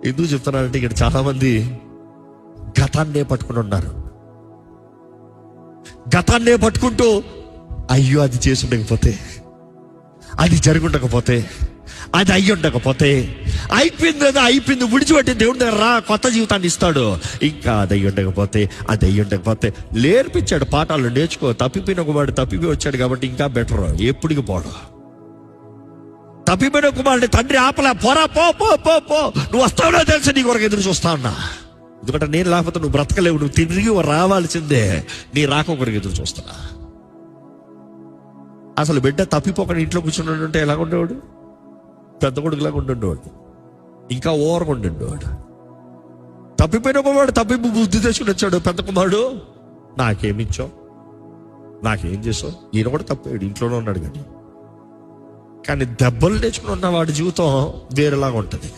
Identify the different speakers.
Speaker 1: ఎందుకు చెప్తున్నానంటే ఇక్కడ చాలా మంది గతాన్నే పట్టుకుని ఉన్నారు. గతాన్నే పట్టుకుంటూ అయ్యో అది చేసి ఉండకపోతే, అది జరిగి ఉండకపోతే, అది అయ్యి ఉండకపోతే, అయిపోయింది కదా అయిపోయింది, విడిచిపెట్టి దేవుడి దగ్గర రా, కొత్త జీవితాన్ని ఇస్తాడు. ఇంకా అది అయ్యి ఉండకపోతే, అది అయ్యి ఉండకపోతే నేర్పించాడు పాఠాలు. నేర్చుకో. తప్పిపోయిన కుమారుడు తప్పిపోయి వచ్చాడు కాబట్టి ఇంకా బెటర్. ఎప్పటికి పోడు. తప్పిపోయిన కుమారుడిని తండ్రి ఆపలే. పోరా, పో పో పో పో, నువ్వు వస్తావునో తెలిసి నీ కొరకు ఎదురు చూస్తా ఉన్నా. ఎందుకంటే నేను లేకపోతే నువ్వు బ్రతకలేవు, నువ్వు తిరిగి రావాల్సిందే. నీ రాక కొరకు ఎదురు చూస్తున్నా. అసలు బిడ్డ తప్పిపోకుండా ఇంట్లో కూర్చున్నాడు అంటే ఎలా ఉండేవాడు? పెద్ద కొడుకులాగా ఉండుండేవాడు, ఇంకా ఓవర్గా ఉండుండేవాడు. తప్పిపోయిన కుమారుడు తప్పిపు బుద్ధి తెచ్చుకుని వచ్చాడు. పెద్ద కుమారుడు, నాకేమిచ్చావు, నాకేం చేసావు? ఈయన కూడా తప్పాడు, ఇంట్లోనే ఉన్నాడు. కానీ దెబ్బలు తెచ్చుకుని ఉన్న వాడి జీవితం వేరేలాగా ఉంటుంది.